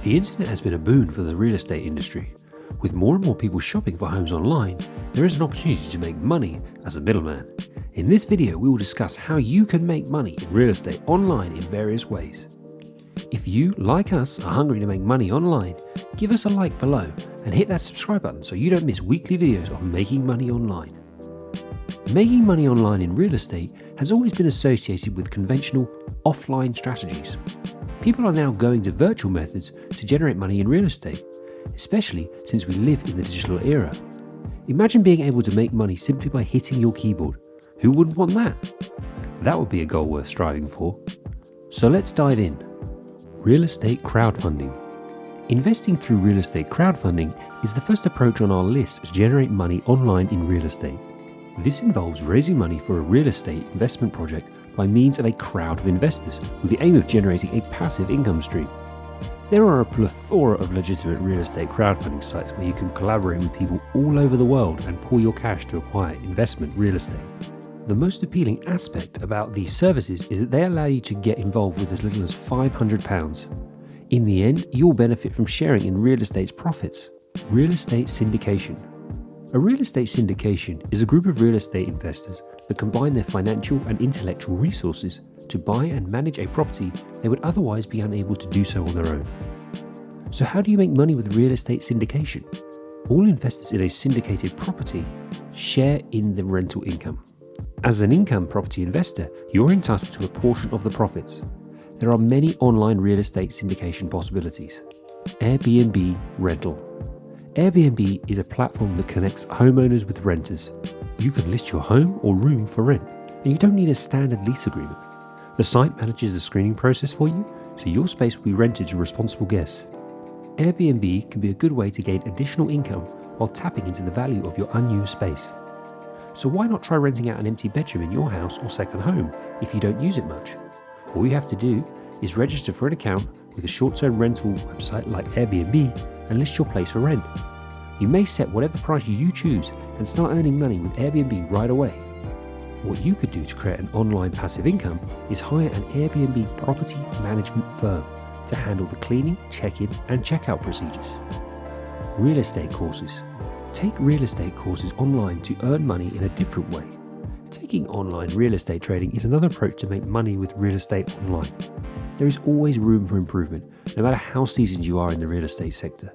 The internet has been a boon for the real estate industry. With more and more people shopping for homes online, there is an opportunity to make money as a middleman. In this video, we will discuss how you can make money in real estate online in various ways. If you, like us, are hungry to make money online, give us a like below and hit that subscribe button so you don't miss weekly videos on making money online. Making money online in real estate has always been associated with conventional offline strategies. People are now going to virtual methods to generate money in real estate, especially since we live in the digital era. Imagine being able to make money simply by hitting your keyboard. Who wouldn't want that? That would be a goal worth striving for. So let's dive in. Real estate crowdfunding. Investing through real estate crowdfunding is the first approach on our list to generate money online in real estate. This involves raising money for a real estate investment project by means of a crowd of investors with the aim of generating a passive income stream. There are a plethora of legitimate real estate crowdfunding sites where you can collaborate with people all over the world and pool your cash to acquire investment real estate. The most appealing aspect about these services is that they allow you to get involved with as little as £500. In the end, you'll benefit from sharing in real estate's profits. Real estate syndication. A real estate syndication is a group of real estate investors that combine their financial and intellectual resources to buy and manage a property they would otherwise be unable to do so on their own. So how do you make money with real estate syndication? All investors in a syndicated property share in the rental income. As an income property investor, you're entitled to a portion of the profits. There are many online real estate syndication possibilities. Airbnb rental. Airbnb is a platform that connects homeowners with renters. You can list your home or room for rent, and you don't need a standard lease agreement. The site manages the screening process for you, so your space will be rented to responsible guests. Airbnb can be a good way to gain additional income while tapping into the value of your unused space. So why not try renting out an empty bedroom in your house or second home if you don't use it much? All you have to do is register for an account with a short-term rental website like Airbnb and list your place for rent. You may set whatever price you choose and start earning money with Airbnb right away. What you could do to create an online passive income is hire an Airbnb property management firm to handle the cleaning, check-in and check-out procedures. Real estate courses. Take real estate courses online to earn money in a different way. Taking online real estate trading is another approach to make money with real estate online. There is always room for improvement, no matter how seasoned you are in the real estate sector.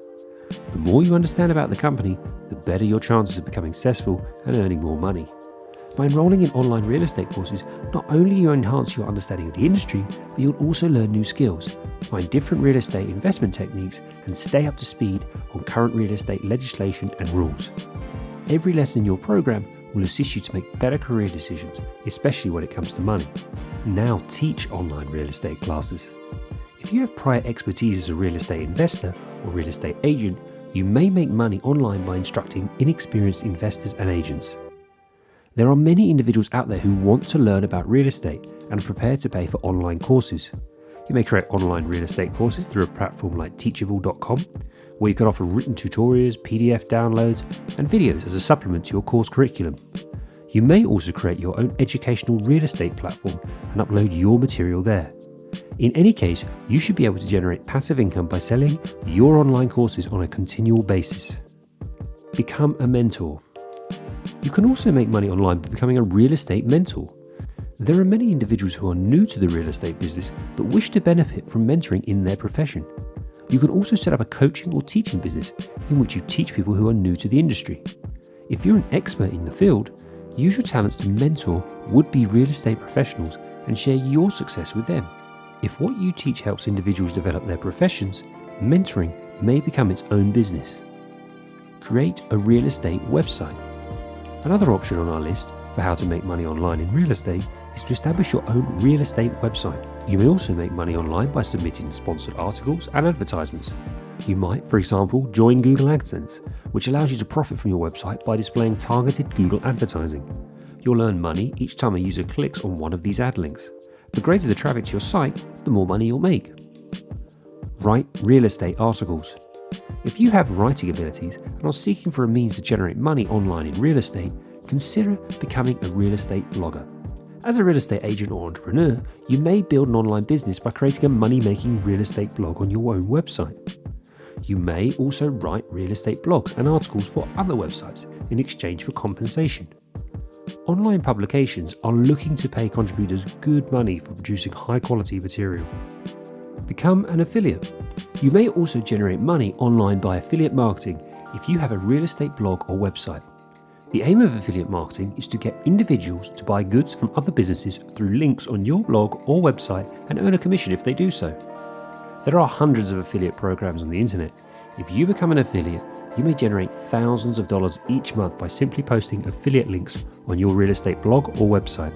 The more you understand about the company, the better your chances of becoming successful and earning more money. By enrolling in online real estate courses, not only do you enhance your understanding of the industry, but you'll also learn new skills, find different real estate investment techniques, and stay up to speed on current real estate legislation and rules. Every lesson in your program will assist you to make better career decisions, especially when it comes to money. Now teach online real estate classes. If you have prior expertise as a real estate investor or real estate agent, you may make money online by instructing inexperienced investors and agents. There are many individuals out there who want to learn about real estate and are prepared to pay for online courses. You may create online real estate courses through a platform like teachable.com, where you can offer written tutorials, PDF downloads, and videos as a supplement to your course curriculum. You may also create your own educational real estate platform and upload your material there. In any case, you should be able to generate passive income by selling your online courses on a continual basis. Become a mentor. You can also make money online by becoming a real estate mentor. There are many individuals who are new to the real estate business that wish to benefit from mentoring in their profession. You can also set up a coaching or teaching business in which you teach people who are new to the industry. If you're an expert in the field, use your talents to mentor would-be real estate professionals and share your success with them. If what you teach helps individuals develop their professions, mentoring may become its own business. Create a real estate website. Another option on our list for how to make money online in real estate is to establish your own real estate website. You may also make money online by submitting sponsored articles and advertisements. You might, for example, join Google AdSense, which allows you to profit from your website by displaying targeted Google advertising. You'll earn money each time a user clicks on one of these ad links. The greater the traffic to your site, the more money you'll make. Write real estate articles. If you have writing abilities and are seeking for a means to generate money online in real estate, consider becoming a real estate blogger. As a real estate agent or entrepreneur, you may build an online business by creating a money-making real estate blog on your own website. You may also write real estate blogs and articles for other websites in exchange for compensation. Online publications are looking to pay contributors good money for producing high-quality material. Become an affiliate. You may also generate money online by affiliate marketing if you have a real estate blog or website. The aim of affiliate marketing is to get individuals to buy goods from other businesses through links on your blog or website and earn a commission if they do so. There are hundreds of affiliate programs on the internet. If you become an affiliate, you may generate thousands of dollars each month by simply posting affiliate links on your real estate blog or website.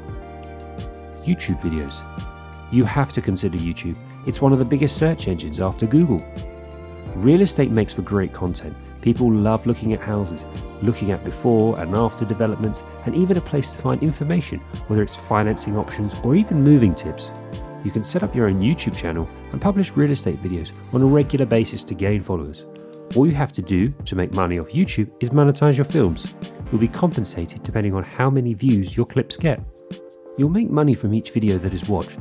YouTube videos. You have to consider YouTube. It's one of the biggest search engines after Google. Real estate makes for great content. People love looking at houses, looking at before and after developments, and even a place to find information, whether it's financing options or even moving tips. You can set up your own YouTube channel and publish real estate videos on a regular basis to gain followers. All you have to do to make money off YouTube is monetize your films. You'll be compensated depending on how many views your clips get. You'll make money from each video that is watched.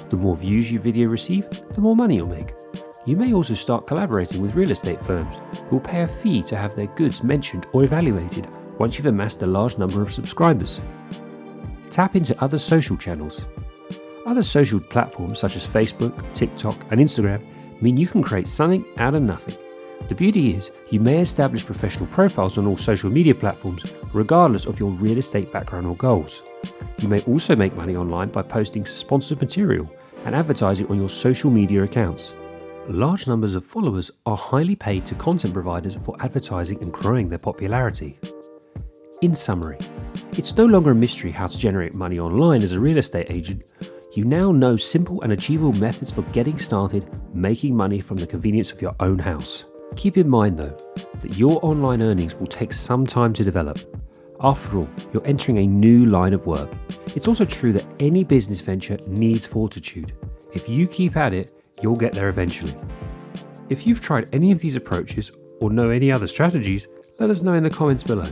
The more views your video receives, the more money you'll make. You may also start collaborating with real estate firms who will pay a fee to have their goods mentioned or evaluated once you've amassed a large number of subscribers. Tap into other social channels. Other social platforms such as Facebook, TikTok, and Instagram mean you can create something out of nothing. The beauty is, you may establish professional profiles on all social media platforms regardless of your real estate background or goals. You may also make money online by posting sponsored material and advertising on your social media accounts. Large numbers of followers are highly paid to content providers for advertising and growing their popularity. In summary, it's no longer a mystery how to generate money online as a real estate agent. You now know simple and achievable methods for getting started making money from the convenience of your own house. Keep in mind though, that your online earnings will take some time to develop. After all, you're entering a new line of work. It's also true that any business venture needs fortitude. If you keep at it, you'll get there eventually. If you've tried any of these approaches or know any other strategies, let us know in the comments below.